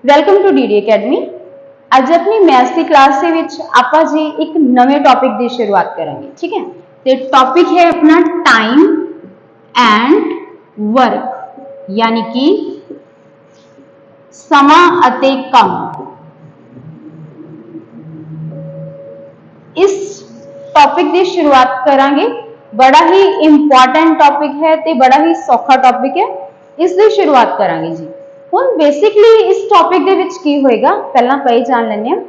Welcome to DD academy. अज अपनी maths की क्लास के विच आपां जी एक नवे टॉपिक की शुरुआत करेंगे। ठीक है, तो टॉपिक है अपना टाइम एंड वर्क, यानी कि समा अते काम। इस टॉपिक की शुरुआत करांगे। बड़ा ही इंपॉर्टेंट टॉपिक है तो बड़ा ही सौखा टॉपिक है, इसकी शुरुआत करांगे जी। हुण बेसिकली इस टॉपिक दे विच की होएगा, पहला ਆਪਾਂ ਇਹ जान लेने हैं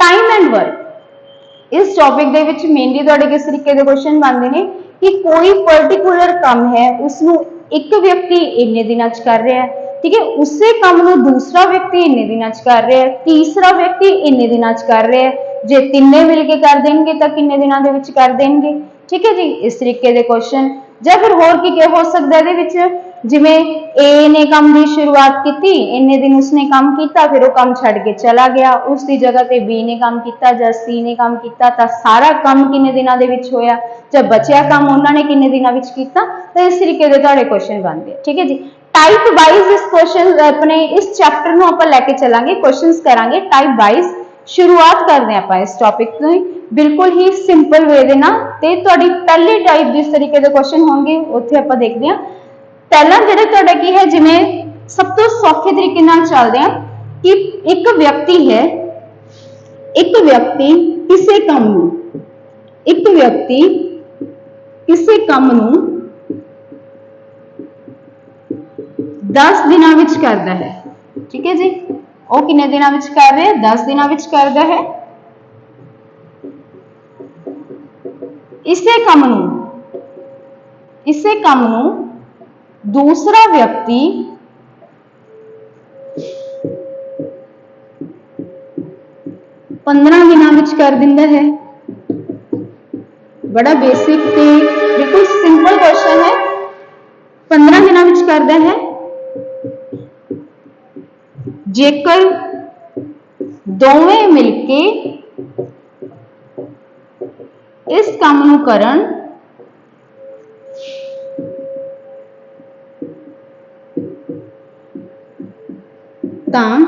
टाइम एंड वर्क। इस टॉपिक दे विच मेनली तुहाडे किस तरीके के क्वेश्चन बनते हैं कि कोई पर्टिकुलर काम है उसनू एक व्यक्ति इन्ने दिनों च कर रहा है, ठीक है, उसे काम नू दूसरा व्यक्ति इन्ने दिनों च कर रहा है, तीसरा व्यक्ति इन्ने दिनों च कर रहा है, जे तिन्ने मिलके कर देंगे तो किन्ने दिनों दे विच कर देंगे। ठीक है जी, इस तरीके के क्वेश्चन या फिर होर की हो सकता है विच जिवें ए ने काम की शुरुआत की, इन्ने दिन उसने काम किया, फिर वो काम छड़ के चला गया, उसकी जगह पे बी ने काम किया या सी ने काम किया, तो सारा काम किन्ने दिनों दे विच होया, जब बचिया काम उन्होंने किन्ने दिनों विच किया, तो इस तरीके के तुहाडे क्वेश्चन बनते हैं। ठीक है जी, टाइप वाइज इस क्वेश्चन अपने इस चैप्टर में आप लैके चलांगे, क्वेश्चंस करांगे टाइप वाइज। शुरुआत करते हैं आप इस टॉपिक तो बिल्कुल ही सिंपल वे दे नाल, ते तुहाडी पहली टाइप जिस तरीके के क्वेश्चन होंगे उत्थे आपां देखते हैं। पहला जिहड़ा तुहाडा की है, जिवें सब तो सौखे तरीके नाल चलदे हैं कि एक व्यक्ति है, एक व्यक्ति किसी काम नूं, एक व्यक्ति किसी काम नूं 10 दिनां विच करदा है। ठीक है जी, वो किन्ने दिनां विच कर रहे हैं? 10 दिनां विच करदा है। इसे काम नूं दूसरा व्यक्ति 15 दिनां विच कर दिंदा है। बड़ा बेसिक ते बिल्कुल सिंपल क्वेश्चन है। 15 दिनां विच करदा है। जेकर दोवें मिलके इस काम नूं करन तां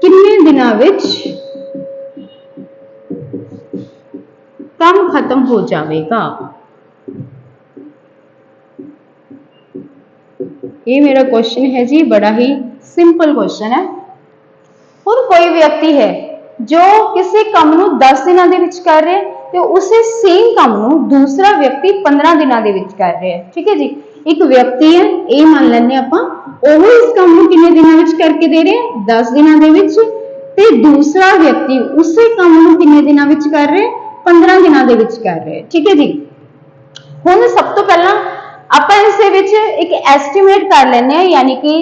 किन्ने दिनां विच काम खत्म हो जाएगा। ये मेरा क्वेश्चन है जी, बड़ा ही सिंपल क्वेश्चन है। और कोई व्यक्ति है जो किसी काम नूं 10 दिनां दे विच कर रहा है, तो उसे सेम काम नूं दूसरा व्यक्ति 15 दिनां दे विच कर रहा है। ठीक है जी, एक व्यक्ति है, ये मान लेने आपां, ओह इस काम नूं किन्ने दिनां विच करके दे रहे हैं? 10 दिनां दे विच, ते दूसरा व्यक्ति उसे काम नूं किन्ने दिनां विच कर रहे हैं? 15 दिनां दे विच कर रहे हैं। ठीक है जी, हुण सब तो पहला आप इस एक एस्टीमेट कर लेने हैं, यानी कि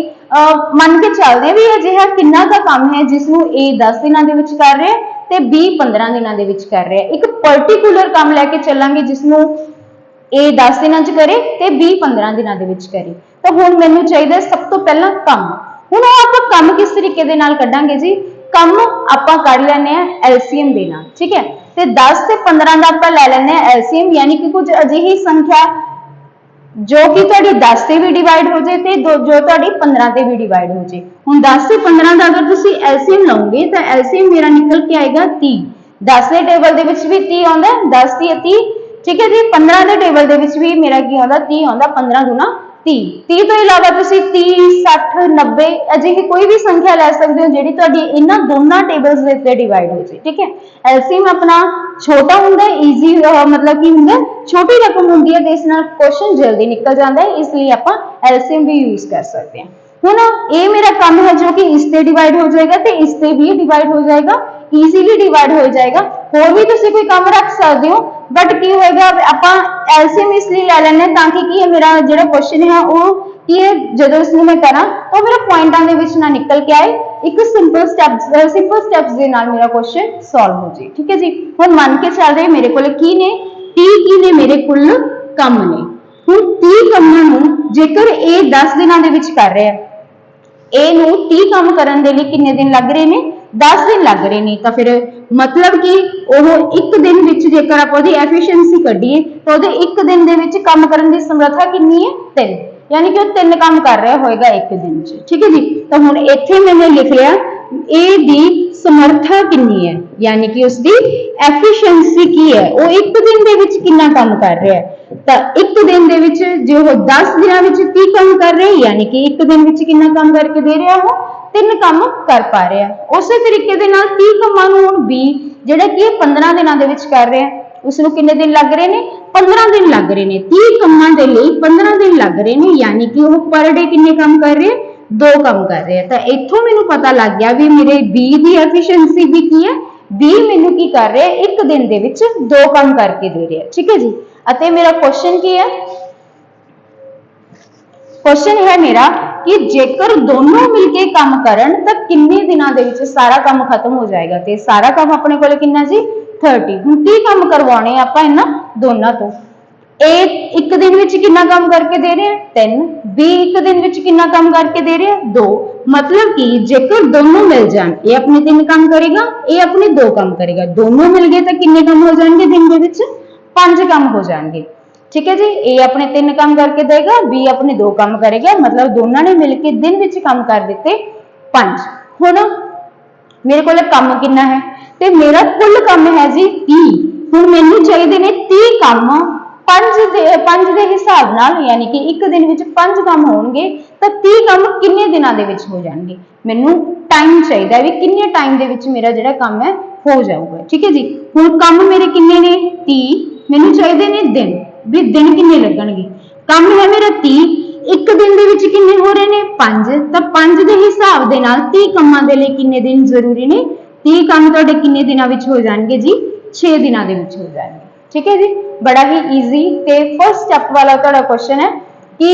मन के चलते भी अजिहा किन्ना का काम है जिसनों ए 10 दिनां दे विच कर रहे हैं ते बी 15 दिनां दे विच कर रहे हैं। एक पर्टिकुलर काम लैके चलांगे जिसनों ए 10 दिनां च करे ते बी 15 दिनां दे विच करे। तो हुण मैनूं चाहिदा सब तो पहला काम। हुण आपां काम किस तरीके दे नाल कढांगे जी? काम आपां कढ लैणे आ एलसीएम दे नाल। ठीक है, ते 10 ते 15 दा आपां लै लैणे आ एलसीएम, यानी कि कुछ अजिही संख्या जो कि तुहाडी 10 से भी डिवाइड हो जाए तो जो तुहाडी 15 से भी डिवाइड हो जाए। हुण 10 से 15 का अगर तुसीं एलसीएम लओगे तो एलसीएम मेरा निकल के आएगा 30। 10 के टेबल दे विच भी 30 आउंदा, 10 30 30। ठीक है जी, 15 के टेबल दे विच भी मेरा की आउंदा 30 आउंदा, 15 गुना 30। 30 तो इलावा तुसीं 30 60 90 अजिही कोई भी संख्या लै सकदे हो जिहड़ी तुहाडी इन्हां दोनों टेबल्स दे उत्ते डिवाइड हो जाए। ठीक है, एलसीएम अपना छोटा हुंदा, ईजी मतलब की हुंदा, छोटी रकम हुंदी है, इस नाल क्वेश्चन जल्दी निकल जाता है, इसलिए आपां एलसीएम भी यूज कर सकते हैं। हुण ये मेरा काम है जो कि इससे डिवाइड हो जाएगा तो इससे भी डिवाइड हो जाएगा, ईजीली डिवाइड हो जाएगा। होर भी तुसीं कोई काम रख सकते हो, बट की होएगा आपां एलसीएम इसलिए लै लैने ताकि कि मेरा जिहड़ा क्वेश्चन है वो कि जदों इसनूं मैं करा तो मेरा पॉइंटां दे विच ना निकल के आए, एक सिंपल स्टैप्स दे नाल मेरा क्वेश्चन सॉल्व हो जाए। ठीक है जी, हुण मान के चल रहे मेरे कोल की ने 30 की ने मेरे कुल काम ने। हुण 30 कामां नूं जेकर ए 10 दिनां दे विच कर रहा है, ए नूं 30 काम करन दे लई किन्ने दिन लग रहे ने? 10 दिन लग रहे हैं। तो फिर मतलब कि वह एक दिन विच जेकर आप उहदी एफिशिएंसी कढीए तो उहदे एक दिन दे विच काम करन दी समर्था कितनी है? 3, यानी कि वह 3 काम कर रहा होएगा एक दिन च। ठीक है जी, तो हुण इत्थे मैंने लिख लिया ए दी समर्था कितनी है, यानी कि उसकी एफिशिएंसी की है, वो एक दिन दे विच कितना काम कर रहा है। तो एक दिन दे विच जो वो 10 दिनों विच 30 काम कर रहे, यानी कि एक दिन विच कितना काम करके दे रहा हो, 3 काम कर पा रहे हैं। उस तरीके दे नाल 30 कामां नूं हुण बी जिहड़ा कि 15 दिनों दे विच कर रहे हैं, उसनूं कितने दिन लग रहे हैं, 15 दिन लग रहे हैं। 30 कामां दे लई 15 दिन लग रहे हैं, यानी कि वो पर डे कितने काम कर रहे हैं, 2 काम कर रहे हैं। तो इत्थों मैनूं पता लग गया भी मेरे बी दी एफिशिएंसी भी की है, बी मैनूं की कर रहे हैं, एक दिन दे विच 2 काम करके दे रहे हैं। ठीक है जी। अते मेरा क्वेश्चन की है, क्वेश्चन है मेरा कि जेकर दोनों मिलके काम करन तो किन्ने दिनों दे विच सारा काम खत्म हो जाएगा। ते सारा काम अपने कोल कितना जी 30। हुण 30 काम करवाने आपां इन्हां दोनों तो। ए एक दिन विच कितना काम करके दे रहे हैं, 3। बी एक दिन विच कितना काम करके दे रहे हैं, 2। मतलब कि जेकर दोनों मिल जान, ये अपने 3 काम करेगा, ये अपने 2 काम करेगा, दोनों मिल गए तो कितने काम हो जाएंगे दिन दे विच, 5 काम हो जाएंगे। ठीक है जी। ए अपने 3 काम करके देगा, बी अपने 2 काम करेगा, मतलब दोनों ने मिलके दिन विच काम कर दिते 5। हुण मेरे को काम कितना है, ते मेरा कुल काम है जी 30। हुण मैनूं चाहिए ने 30 काम 5 दे हिसाब नाल, यानी कि एक दिन विच 5 काम होणगे, तो 30 काम किन्ने दिनां दे विच हो जाणगे। मैनूं टाइम चाहिए भी किन्ने टाइम दे विच मेरा जिहड़ा काम है हो जाऊगा। ठीक है जी। हुण काम मेरे किन्ने ने 30, मैनूं चाहिए ने दिन, भी दिन किन्ने लगणगे। काम है मेरा 30, एक दिन दे विच किन्ने हो रहे ने 5, तो 5 दे हिसाब दे नाल 30 कामां दे लई किन्ने दिन जरूरी ने, 30 काम तुहाडे किन्ने दिनां विच हो जाणगे जी, 6 दिनां दे विच हो जाणगे। ठीक है जी। बड़ा ही ईजी ते फर्स्ट स्टेप वाला तुहाडा क्वेश्चन है कि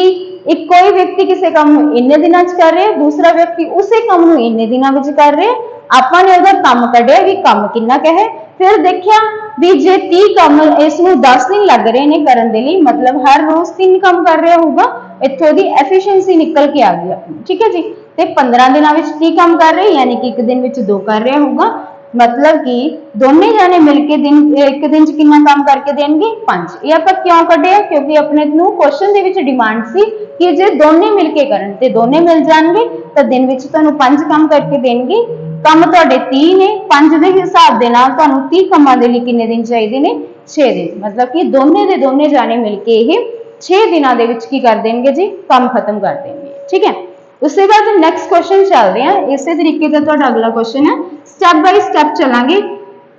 एक कोई व्यक्ति किसी काम नूं इन्ने दिनां च कर रहा है, दूसरा व्यक्ति उसे काम नूं इन्ने दिनां विच कर रहा है। आपां ने उहदा काम कढिया भी काम किन्ना क है, फिर देखिया भी जे 30 काम इसनूं 10 दिन लग रहे ने करन दे लई, मतलब हर रोज 3 काम कर रहा होगा, इत्थों दी एफिशिएंसी निकल के आ गई अपनी। ठीक है जी। ते 15 दिनां विच 30 काम कर रहे, यानी कि एक दिन विच 2 कर रहा होगा, मतलब कि दोने जाने मिलके दिन एक दिन च कितना काम करके देंगे 5। ये आप क्यों कढ़िया, क्योंकि अपने नूं क्वेश्चन दे विच डिमांड सी कि जे दोने मिलके करन ते दोने मिल जाणगे, तो दिन विच तुहानूं 5 काम करके देणगे। काम तुहाडे 30 ने, 5 दे हिसाब दे नाल तुहानूं 30 कामां दे लई किन्ने दिन चाहिए ने, 6 दिन। मतलब कि दोने दे दोने जाने मिलके ये 6 दिनां दे विच की कर देंगे जी, काम खत्म कर देंगे। ठीक है। उसके बाद नैक्सट क्वेश्चन चलते हैं। इस तरीके का तुहाडा अगला क्वेश्चन है, स्टैप बाय स्टैप चलांगे,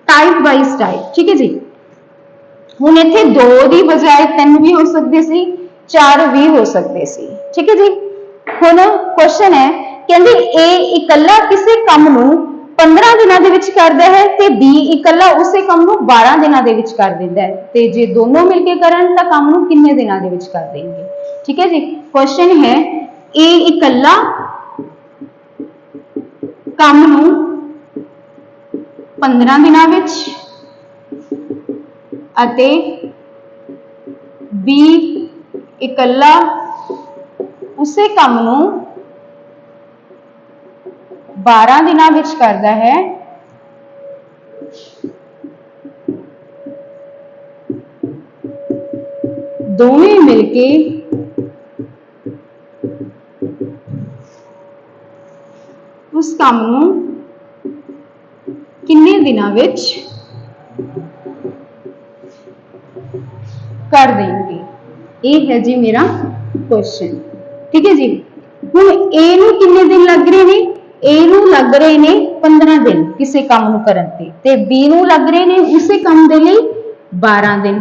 टाइप बाय टाइप। ठीक है जी। हुण इत्थे 2 दी बजाय 3 भी हो सकते सी, 4 भी हो सकते सी। ठीक है जी। हुण क्वेश्चन है, कहंदे ए इकल्ला किसी काम नूं 15 दिनां दे विच करदा है ते बी इकल्ला उसे काम नूं 12 दिनां दे विच कर दिंदा है, ते जे दोनों मिलके करन तां काम नूं किन्ने दिनां दे विच कर देंगे। ठीक है जी। क्वेश्चन है, ए इकल्ला काम नूं 15 दिनां विच अते बी इकल्ला उसे काम नूं 12 दिनां विच करदा है, दोवें मिलके उस काम नूं किन्ने दिनां विच कर देंगे। ये है जी मेरा क्वेश्चन। ठीक है जी। हुण ए नूं किन्ने दिन लग रहे ने, ए नूं लग रहे ने 15 दिन किसी काम नूं करन ते बी नूं लग रहे ने उसे काम दे लई 12 दिन।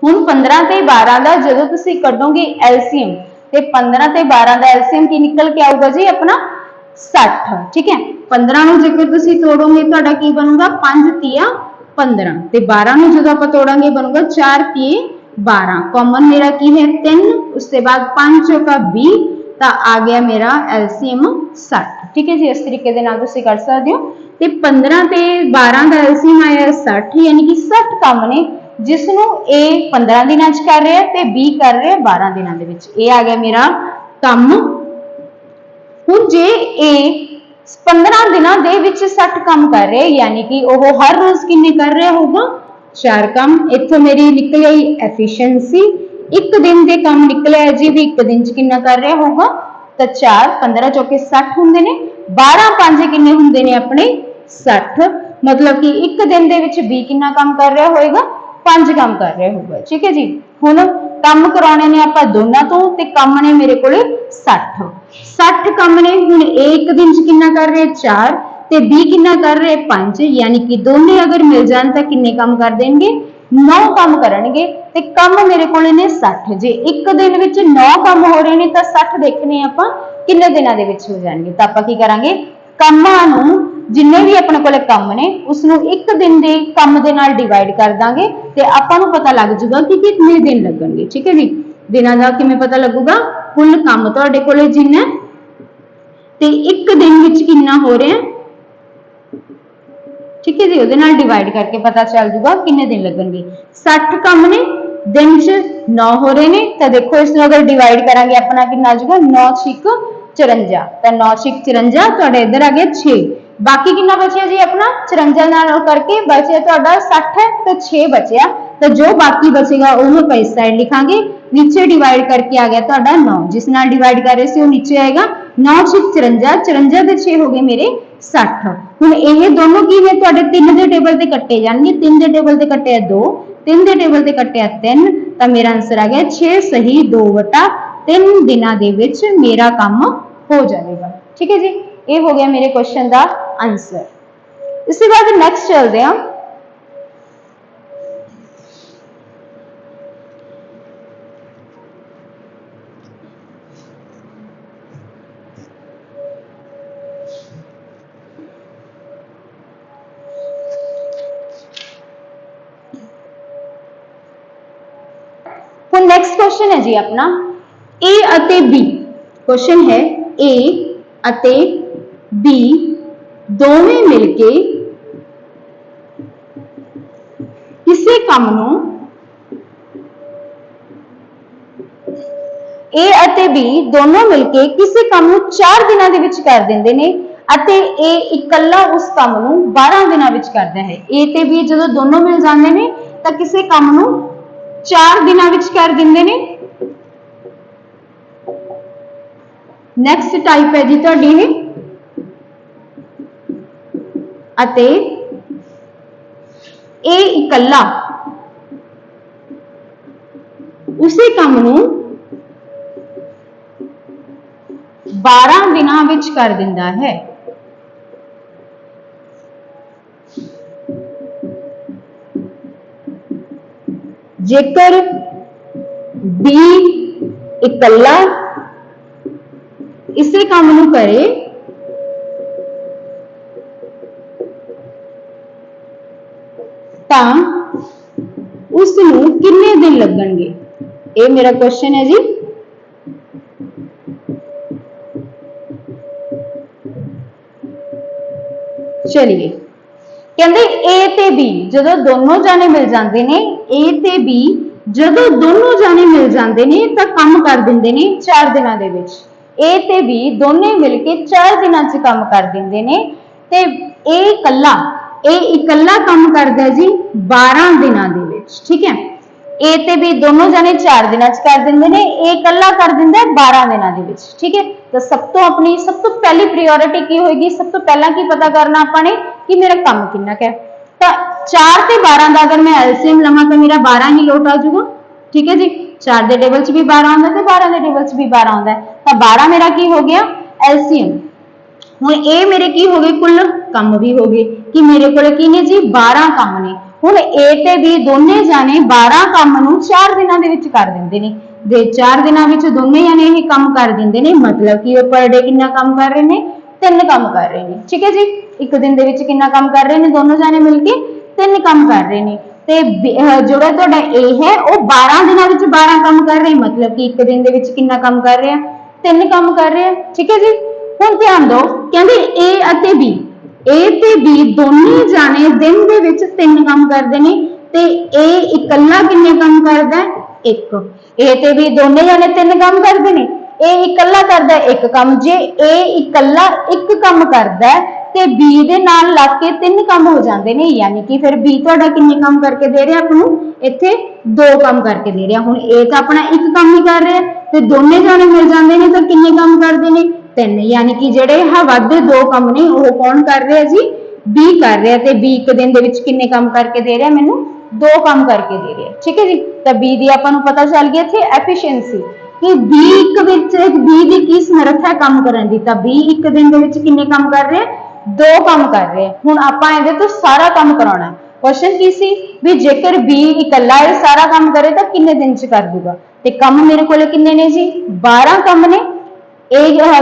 हुण 15 ते 12 दा जदों तुसीं कढोगे एलसीएम, ते 15 ते 12 दा एलसीएम की निकल के आऊगा जी अपना 60। ठीक है। 15 नूं जेकर तुसीं तोड़ोगे तुहाडा की बनूगा, 5 तिया 15, ते 12 नूं जदों आपां तोड़ांगे बनूगा 4 तिये 12। कॉमन मेरा की है 3, उसके बाद 5 चौका 20, तां आ गया मेरा एलसीएम 60। ठीक है जी। इस तरीके दे नाल तुसीं कर सकदे हो। ते 15 ते 12 दा एलसीएम आया 60, यानी कि 60 काम ने जिसनों ए 15 दिनां च कर रहा है ते बी कर रहा है 12 दिनां दे विच। ये आ गया मेरा काम। हुण जे ए 15 दिनां दे विच 60 काम कर रहे, यानी कि वह हर रोज किन्ने कर रहा होगा, 4 काम। इत्थों मेरी निकल आई एफिशिएंसी, एक दिन दे काम निकले है जी भी एक दिन च किन्ना कर रहा होगा, ਤਾਂ 4 15 ਚੌਕੇ 60 ਹੁੰਦੇ ਨੇ, 12 5 ਕਿੰਨੇ ਹੁੰਦੇ ਨੇ ਆਪਣੇ 60। मतलब कि एक दिन ਦੇ ਵਿੱਚ B ਕਿੰਨਾ ਕੰਮ ਕਰ ਰਿਹਾ ਹੋਏਗਾ 5 ਕੰਮ ਕਰ ਰਿਹਾ ਹੋਊਗਾ। ठीक है जी। ਹੁਣ ਕੰਮ ਕਰਾਉਣੇ ਨੇ ਆਪਾਂ ਦੋਨਾਂ ਤੋਂ ਤੇ ਕੰਮ ਨੇ ਮੇਰੇ ਕੋਲੇ 60 ਕੰਮ ਨੇ। ਹੁਣ A ਇੱਕ ਦਿਨ ਚ ਕਿੰਨਾ ਕਰ ਰਿਹਾ 4 ਤੇ B ਕਿੰਨਾ ਕਰ ਰਿਹਾ 5, यानी कि ਦੋਨੇ ਅਗਰ ਮਿਲ ਜਾਣ ਤਾਂ ਕਿੰਨੇ ਕੰਮ ਕਰ ਦੇਣਗੇ 9 ਕੰਮ ਕਰਨਗੇ ਤੇ ਕੰਮ ਮੇਰੇ ਕੋਲੇ ਨੇ 60। ਜੇ ਇੱਕ ਦਿਨ ਵਿੱਚ 9 ਕੰਮ ਹੋ ਰਹੇ ਨੇ ਤਾਂ 60 ਦੇਖਨੇ ਆਪਾਂ ਕਿੰਨੇ ਦਿਨਾਂ ਦੇ ਵਿੱਚ ਹੋ ਜਾਣਗੇ। ਤਾਂ ਆਪਾਂ ਕੀ ਕਰਾਂਗੇ ਕੰਮਾਂ ਨੂੰ जिन्ने भी अपने कोले काम ने उसनू एक दिन के काम दे नाल डिवाइड कर दांगे ते आपां नू पता लग जूगा कि कितने दिन लगणगे। ठीक है जी। दिनां दा किवें पता लगूगा कुल काम तुहाडे कोले जिन्ना ते एक दिन विच किन्ना हो रहा। ठीक है जी। उहदे नाल डिवाइड करके पता चल जूगा किन्ने दिन लगणगे। 60 काम ने दिन च 9 हो रहे ने तो देखो इसनू अगर डिवाइड करांगे अपना किन्ना आ जाऊगा 9 6 54 तो 9 6 54 तुहाडे इधर आ गया 6। बाकी कितना बचिया जी अपना 54 नाल करके बचिया तुहाडा 60 है तो 6 बचिया तो जो बाकी बचेगा वो मैं इस साइड लिखांगे। नीचे डिवाइड करके आ गया तुहाडा 9 जिस नाल डिवाइड कर रहे सी वो नीचे आएगा 9 6 54 54 ते 6 हो गए मेरे 60। हुण ये दोनों की ने तुहाडे 3 दे टेबल ते कट्टे जाणगे 3 दे टेबल ते कट्टे 2 3 दे टेबल ते कट्टे 3 तो मेरा आंसर आ गया 6 सही 2/3 दिनां दे विच मेरा काम हो जाएगा। ठीक है जी। ये हो गया मेरे क्वेश्चन का आंसर। इसके बाद नेक्स्ट चलते हैं नेक्स्ट क्वेश्चन है जी अपना ए अते बी। क्वेश्चन है ए अते बी दोवें मिलके किसी काम नूं ए अते बी दोनों मिलके किसी काम नूं 4 दिनां दे विच कर दिंदे ने अते ए इकल्ला उस काम नूं 12 दिनां विच करदा है। ए ते बी जदों दोनों मिल जांदे ने तां किसी काम नूं 4 दिनां विच कर दिंदे ने। नेक्स्ट टाइप है जी तुहाडी ये अते ए इकल्ला उसी काम नूं 12 दिनां विच कर दिंदा है। जेकर बी इकल्ला इसे काम नूं करे तां उसनूं किन्ने दिन लगणगे। ये मेरा क्वेश्चन है जी। चलिए कहते ए ते बी जदों दोनों जाने मिल जाते हैं ए ते बी जदों दोनों जाने मिल जाते हैं तो काम कर देंगे ने 4 दिनों दे विच। ए ते बी दोने मिलके 4 दिनों च काम कर देंगे ने ते ए इकल्ला काम करदा है जी 12 दिनों दे विच। ठीक है। ए ते बी दोनों जाने 4 दिनों च कर देंगे ने ए इकल्ला कर दिंदा है 12 दिनों दे विच। ठीक है। तो सब तो पहली प्रायोरिटी की होगी सब तो पहला की पता करना अपने कि मेरा काम कितना है। तो 4 ते 12 का अगर मैं एलसीएम लवां तो मेरा 12 ही लोट आ जाऊगा। ठीक है जी। 4 के टेबल च भी 12 आता है 12 के टेबल च भी 12 आता है तो 12 मेरा की हो गया एलसीएम। हुण ये मेरे की हो गए कुल काम भी हो गए कि मेरे को की ने जी 12 काम ने। हुण ए ते बी दोने जाने 12 काम नूं 4 दिनां दे विच कर दिंदे ने जे 4 दिनां विच दोने जाने ये काम कर दिंदे ने मतलब कि पर डे कितना काम कर रहे हैं 3 काम कर रहे हैं। ठीक है जी। एक दिन दे विच कितना काम कर रहे हैं दोनों जाने मिलके 3 काम कर रहे हैं ते जोड़ा तुहाडा ए है वो 12 दिनां विच 12 काम कर रहे हैं मतलब कि एक दिन दे विच कितना काम कर रहे हैं 3 काम कर रहे हैं। ठीक है जी। हुण ध्यान दो कहंदे ए अते बी ए ते बी दोने जाने दिन दे विच 3 काम करदे ने ते ए इकल्ला किन्ने काम करदा है 1। ए ते बी दोने जाने 3 काम करदे ने ए इकल्ला करदा है 1 काम। जे ए इकल्ला 1 काम करदा है ते बी दे नाल लग के 3 काम हो जाते हैं यानी कि फिर बी तुहाडा किन्ने काम करके दे रहा आपनू इत्थे 2 काम करके दे रहा। हुण ए तो अपना 1 काम ही कर रहा है ਤੇ ਦੋਨੇ ਜਾਣੇ ਮਿਲ ਜਾਂਦੇ ਨੇ ਤਾਂ ਕਿੰਨੇ ਕੰਮ ਕਰਦੇ ਨੇ 3 ਯਾਨੀ ਕਿ ਜਿਹੜੇ ਆਹ ਵੱਧਦੇ ਦੋ ਕੰਮ ਨੇ ਉਹ ਕੌਣ ਕਰ ਰਿਹਾ ਜੀ B ਕਰ ਰਿਹਾ ਤੇ B ਇੱਕ ਦਿਨ ਦੇ ਵਿੱਚ ਕਿੰਨੇ ਕੰਮ ਕਰਕੇ ਦੇ ਰਿਹਾ ਮੈਨੂੰ ਦੋ ਕੰਮ ਕਰਕੇ ਦੇ ਰਿਹਾ ਠੀਕ ਹੈ ਜੀ ਤਾਂ B ਦੀ ਆਪਾਂ ਨੂੰ ਪਤਾ ਚੱਲ ਗਿਆ ਇੱਥੇ ਐਫੀਸ਼ੀਐਂਸੀ ਕਿ B ਇੱਕ ਵਿੱਚ B ਦੀ ਕੀ ਸਮਰੱਥਾ ਹੈ ਕੰਮ ਕਰਨ ਦੀ ਤਾਂ B ਇੱਕ ਦਿਨ ਦੇ ਵਿੱਚ ਕਿੰਨੇ ਕੰਮ ਕਰ ਰਿਹਾ ਦੋ ਕੰਮ ਕਰ ਰਿਹਾ ਹੁਣ ਆਪਾਂ ਇਹਦੇ ਤੋਂ ਸਾਰਾ ਕੰਮ ਕਰਾਉਣਾ क्वेश्चन की सी भी जेकर B इकल्ला ये सारा काम करे तो किन्ने दिन च कर दूगा ते कम मेरे को किन्ने ने जी 12 काम ने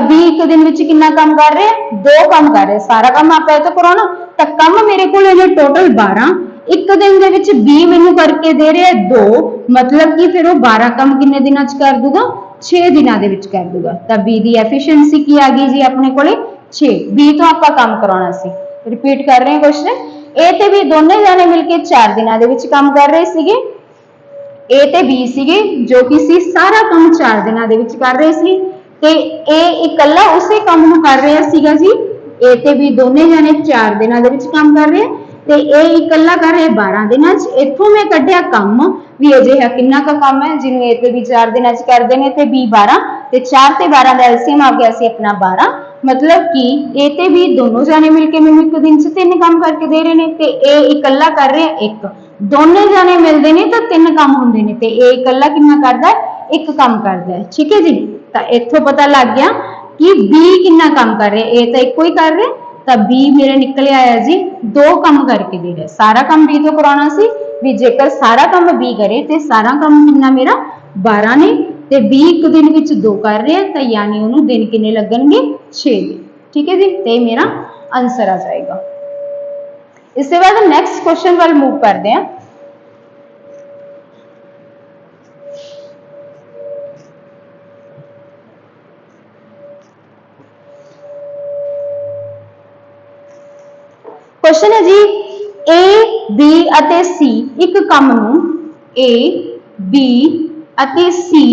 B एक दिन विच किन्ना काम कर रहे हैं दो काम कर रहे सारा काम आप तो कराना तो कम मेरे को टोटल 12 एक दिन दे विच B मैनू करके दे रहे हैं दो मतलब कि फिर वो 12 काम किन्ने दिनों च कर दूगा 6 दिनों दे विच कर दूगा तो B दी एफिशिएंसी की आ गई जी अपने कोले 6 B तो आपका काम कराना सी रिपीट कर रहे हैं क्वेश्चन ए ते बी दोने जाने मिलके 4 दिनों दे विच काम कर रहे सीगे ए ते बी सीगे जो कि सी सारा काम 4 दिनों दे विच कर रहे सी ते ए इकल्ला उसे काम नूं कर रहा सीगा जी ए ते बी दोने जाने 4 दिनों दे विच काम कर रहे ते ए इकल्ला कर रहे 12 दिनों च इत्थों मैं कढिया काम भी अजिहा किन्ना का काम है जिन्होंने ए ते बी 4 दिनों च करदे ने ते बी 12 ते 4 ते 12 दा एलसीएम आ गया सी अपना 12 मतलब कि ए ते बी दोनों जाने मिलके मैनूं एक दिन च 3 काम करके दे रहे ने ते ए इकल्ला कर रहे एक दोने जाने मिलते ने तो 3 काम होंदे ने ते ए इकल्ला किन्ना करदा है एक काम करदा है ठीक है जी तो इत्थों पता लग गया कि बी किन्ना काम कर रहे ए तो एको ही कर रहे तो बी मेरे निकल आया जी दो काम करके दे रहे सारा काम बी तो कराना सी भी जेकर सारा काम बी करे तो सारा काम किन्ना मेरा 12 ने ते बी एक दिन विच दो कर रहे हैं तो यानी उन्होंने दिन किन्ने लगणगे 6 दिन ठीक है जी ते मेरा आंसर आ जाएगा इसके बाद नेक्स्ट क्वेश्चन वाल मूव करते हैं क्वेश्चन है जी ए बी अते सी एक काम नूं ए बी अते सी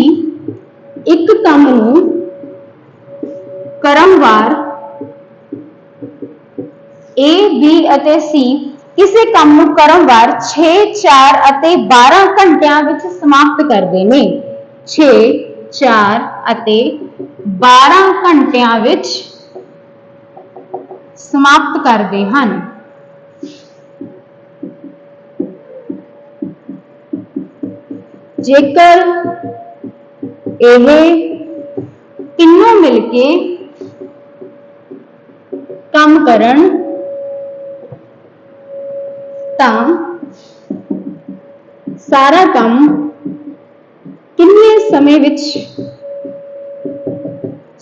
एक काम नूं क्रमवार ए बी अते सी किसी काम नूं क्रमवार 6 4 अते 12 घंटियां विच समाप्त करदे ने 6 4 अते 12 घंटियां विच समाप्त करदे हन जेकर यह तीनों मिलके काम करन तां सारा काम किन्ने समय विच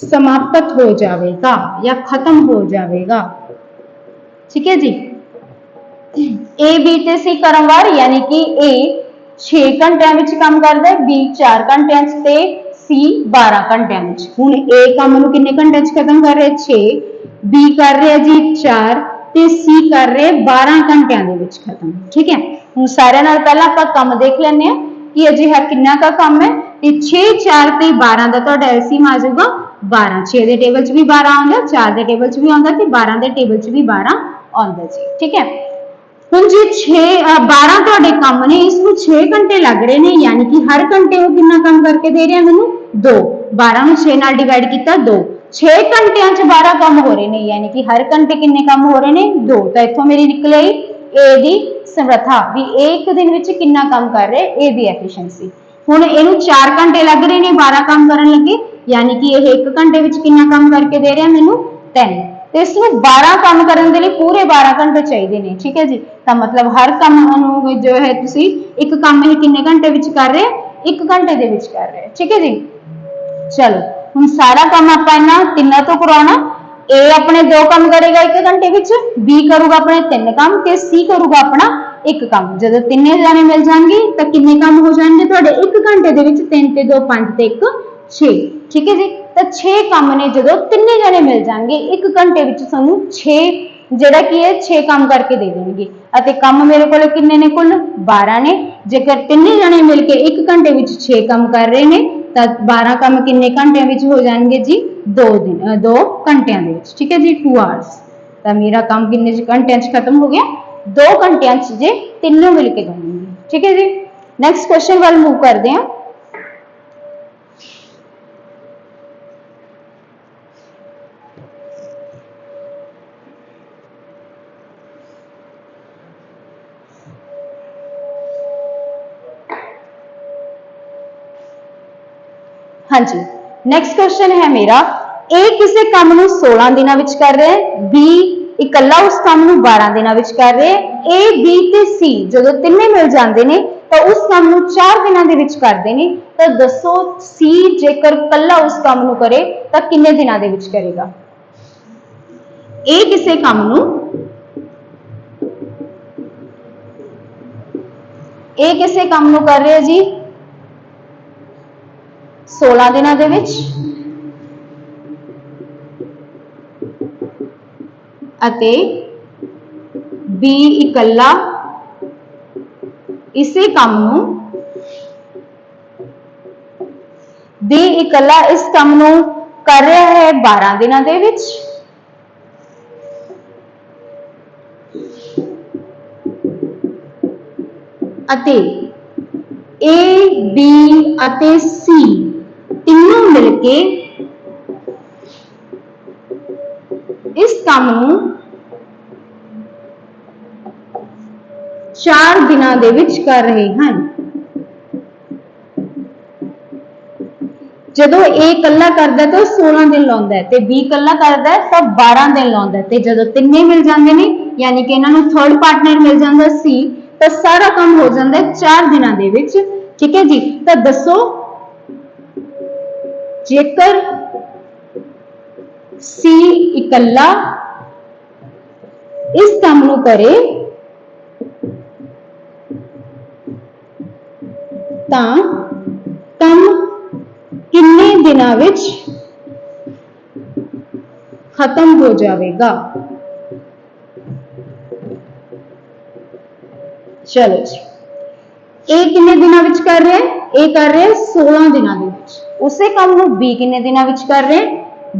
समाप्त हो जाएगा या खत्म हो जाएगा ठीक है जी ए बी ते सी क्रमवार यानी कि ए 6 घंटिया काम करता है बी 4 घंटिया ते सी 12 घंटिया हुण ए काम नूं किन्ने घंटे खत्म कर रहे 6 बी कर रहे जी 4 ते सी कर रहे 12 घंटिया खत्म ठीक है हुण सारे नाल पहला आपां काम देख लैंदे आ कि अजिहा किन्ना का काम है ते 6 4 ते 12 दा तुहाडा एलसीएम आ जाऊगा 12 6 दे टेबल च भी 12 आउंदा 4 दे टेबल च भी आउंदा ते 12 दे टेबल च भी 12 आउंदा जी ठीक है हुण जी 12 तुहाडे काम ने इसनूं 6 घंटे लग रहे हैं यानी कि हर घंटे वो कितना काम करके दे रहे हैं मैनूं 2 12 नूं 6 नाल डिवाइड किया 2 6 घंटिया च 12 काम हो रहे हैं यानी कि हर घंटे किन्ने काम हो रहे हैं 2 तो इत्थों मेरी निकल आई ए दी समर्था भी एक दिन विच किन्ना काम कर रहे ए दी एफिशिएंसी हुण इहनूं 4 घंटे लग रहे हैं 12 काम करन लगे यानी कि यह 1 घंटे विच किन्ना काम करके दे रहे हैं मैनूं 3 तो इसमें 12 काम करने के लिए पूरे 12 घंटे चाहिए ने ठीक है जी तो मतलब हर काम जो है तुसी एक काम ही किन्ने घंटे विच कर रहे 1 घंटे दे विच कर रहे ठीक है जी चलो हुण सारा काम आपां इन्हां तिन्नां तो कराउणा ए अपने 2 काम करेगा 1 घंटे विच बी करूगा अपने 3 काम ते सी करूगा अपना 1 काम जदों तिन्ने जाने मिल जाणगे तो किन्ने काम हो जाणगे तुहाडे 1 घंटे दे विच 3 ते 2 5 ते 1 6 ठीक है जी तो 6 काम ने जो तिन्ने जने मिल जाएंगे 1 घंटे विच सानू 6 जेड़ा कि है 6 काम करके दे देंगे अते काम मेरे को किन्ने ने कुल 12 ने जेकर तिन्ने जने मिलके 1 घंटे विच 6 काम कर रहे हैं तो 12 काम किन्ने घंटिया विच हो जाएंगे जी 2 घंटिया दे विच ठीक है जी 2 आवर्स तो मेरा काम किन्ने घंटिया खत्म हो गया 2 घंटिया जे तीनों मिलके दूंगी ठीक है जी नेक्स्ट क्वेश्चन वाल मूव करते हैं हाँ जी, नेक्स्ट क्वेश्चन है मेरा, ए किसी काम ਨੂੰ 16 ਦਿਨਾਂ ਵਿੱਚ ਕਰ ਰਿਹਾ ਹੈ, ਬੀ ਇਕੱਲਾ ਉਸ ਕੰਮ ਨੂੰ 12 ਦਿਨਾਂ ਵਿੱਚ ਕਰ ਰਿਹਾ ਹੈ, ਏ ਬੀ ਤੇ ਸੀ ਜਦੋਂ ਤਿੰਨੇ ਮਿਲ ਜਾਂਦੇ ਨੇ ਤਾਂ ਉਸ ਕੰਮ ਨੂੰ 4 ਦਿਨਾਂ ਦੇ ਵਿੱਚ ਕਰਦੇ ਨੇ, ਤਾਂ ਦੱਸੋ ਸੀ ਜੇਕਰ ਇਕੱਲਾ ਉਸ ਕੰਮ ਨੂੰ ਕਰੇ ਤਾਂ ਕਿੰਨੇ ਦਿਨਾਂ ਦੇ ਵਿੱਚ ਕਰੇਗਾ। ਏ ਕਿਸੇ ਕੰਮ ਨੂੰ ਕਰ ਰਿਹਾ ਜੀ 16 ਦਿਨਾਂ ਦੇ ਵਿੱਚ, ਅਤੇ ਬੀ ਇਕੱਲਾ ਇਸੇ ਕੰਮ ਨੂੰ ਇਸ ਕੰਮ ਨੂੰ ਕਰ ਰਿਹਾ ਹੈ 12 ਦਿਨਾਂ ਦੇ ਵਿੱਚ, ਅਤੇ ਏ ਬੀ ਅਤੇ ਸੀ ਤਿੰਨੋਂ ਮਿਲ ਕੇ ਇਸ ਕੰਮ ਨੂੰ 4 ਦਿਨਾਂ ਦੇ ਵਿੱਚ ਕਰ ਰਹੇ ਹਨ। ਜਦੋਂ A ਇਕੱਲਾ ਕਰਦਾ ਤਾਂ 16 ਦਿਨ ਲਾਉਂਦਾ ਹੈ, ਤੇ B ਇਕੱਲਾ ਕਰਦਾ ਤਾਂ 12 ਦਿਨ ਲਾਉਂਦਾ ਹੈ, ਤੇ ਜਦੋਂ ਤਿੰਨੇ ਮਿਲ ਜਾਂਦੇ ਨੇ ਯਾਨੀ ਕਿ ਇਹਨਾਂ ਨੂੰ ਥਰਡ ਪਾਰਟਨਰ ਮਿਲ ਜਾਂਦਾ C, ਤਾਂ ਸਾਰਾ ਕੰਮ ਹੋ ਜਾਂਦਾ 4 ਦਿਨਾਂ ਦੇ ਵਿੱਚ। ਠੀਕ ਹੈ ਜੀ, ਤਾਂ ਦੱਸੋ ਜੇਕਰ C ਇਕੱਲਾ ਇਸ ਕੰਮ ਨੂੰ ਕਰੇ ਤਾਂ ਕੰਮ ਕਿੰਨੇ ਦਿਨਾਂ ਵਿੱਚ ਖਤਮ ਹੋ ਜਾਵੇਗਾ। ਚਲੋ ਜੀ, ਇਹ ਕਿੰਨੇ ਦਿਨਾਂ ਵਿੱਚ ਕਰ ਰਿਹਾ ਹੈ, ਇਹ ਕਰ ਰਿਹਾ 16 ਦਿਨਾਂ ਦੇ ਵਿੱਚ। ਉਸੇ ਕੰਮ ਨੂੰ B ਕਿੰਨੇ ਦਿਨਾਂ ਵਿੱਚ ਕਰ ਰਿਹਾ ਹੈ,